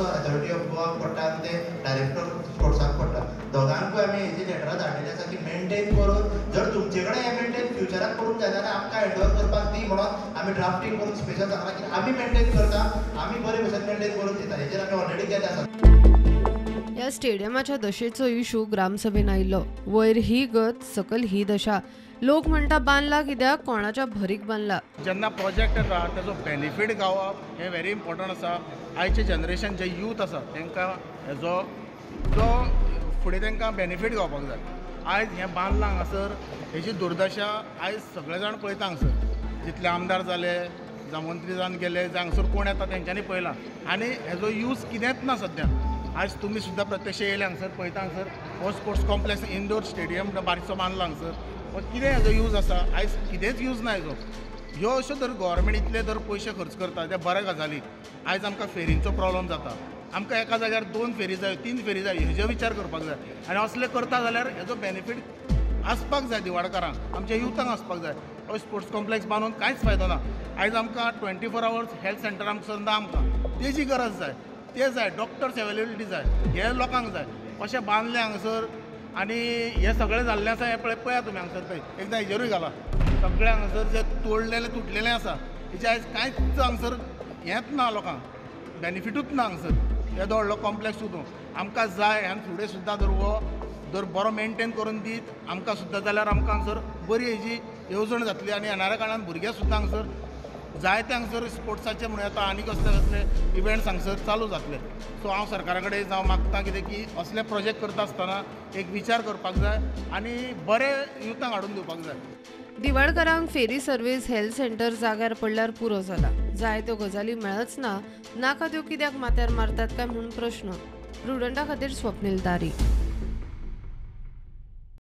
Authority of Goa पडटा आनी ते डायरेक्टर स्पोर्ट्साक पडटा. दोगांकूय आमी हेजी लेटरां धाडिल्लीं आसा की मेंटेन करून, जर तुमचे कडेन हे मेंटेन फ्युचराक करूंक जाय जाल्यार आमकां हँडओवर करपाक दी म्हणून आमी ड्राफ्टींग करून स्पेशल सांगलां की आमी मेंटेन करता, आमी बरे भशेन मेंटेन करून दिता. हेजेर आमी ऑलरेडी केले आसा. या स्टेडियमाच्या दशेचो इशू ग्रामसभेन आयिल्लो. वयर ही गत, सकल ही दशा. लोक म्हणटा बांदला कित्याक, कोणाच्या भरीक बांदला. जेन्ना प्रोजेक्ट येता तेजो बेनिफीट गावप हें व्हेरी इम्पॉर्टंट आसा. आयचे जनरेशन जे यूथ आसा तांकां हेजो जो फुडें तांकां बेनिफीट गावपाक जाय. आयज हें बांदलां हांगासर हेची दुर्दशा आयज सगळे जाण पळयता हांगासर. जितले आमदार जाले, जावं मंत्री जावन गेले, जावं हांगासर कोण येता तेंच्यांनी पळयलां आनी हेजो यूज कितेंच ना सद्या. आज तुमी सुद्दां प्रत्यक्ष येयले हांगासर पळयता. हांगासर हो स्पोर्ट्स कॉम्प्लेक्स इंडोर स्टेडियम बारीकसो बांदला हांगासर. कितें हेजो यूज आसा? आयज कितेंच यूज ना हेजो. ह्यो अश्यो जर गव्हर्मेंट इतले जर पयशे खर्च करता त्या बऱ्या गजाली. आयज आमकां फेरींचो प्रॉब्लम जाता. आमकां एका जाग्यार 2 फेरी जाय, 3 फेरी जाय, हेजो विचार करपाक जाय. आनी असले करता जाल्यार हेजो बेनिफीट आसपाक जाय दिवाडकारांक, आमच्या युथांक आसपाक जाय. हो स्पोर्ट्स कॉम्प्लेक्स बांदून कांयच फायदो ना. आयज आमकां 24 आवर्स हेल्थ सेंटर आमकां ना. आमकां तेजी गरज जाय. ते जाय, डॉक्टर्स अवेलेबिलिटी जाय, हे लोकांक जाय. अशें बांदलें हांगासर आनी हे सगळें जाल्लें आसा. हें पळया तुमी हांगासर थंय एकदां हेजेरूय घाला. सगळें हांगासर जे तोडलेलें तुटलेलें आसा हेचें आयज कांयच हांगासर हेंच ना लोकांक, बेनिफिटूच ना हांगासर. येदो व्हडलो कॉम्प्लेक्स सुद्दां आमकां जाय. आनी फुडें सुद्दां जर बरो मेंटेन करून दीत आमकां सुद्दां जाल्यार आमकां हांगासर बरी हेजी येवजण जातली. आनी येणाऱ्या काळान भुरगे सुद्दां हांगासर जायते हांगासर स्पोर्ट्साचे म्हणून येता आनी कसले कसले इव्हेंट्स हांगासर चालू जातले. सो हांव सरकारा कडेन जावं मागता कितें की असले प्रोजेक्ट करता आसतना एक विचार करपाक जाय आनी बरे युथांक हाडून दिवपाक जाय. दिवाडकारांक फेरी सर्वीस, हेल्थ सेंटर जाग्यार पडल्यार पुरो जाला. जाय त्यो गजाली मेळच ना, नाका त्यो कित्याक माथ्यार मारतात काय म्हणून प्रश्न. प्रुडंटा खातीर स्वप्नील तारी.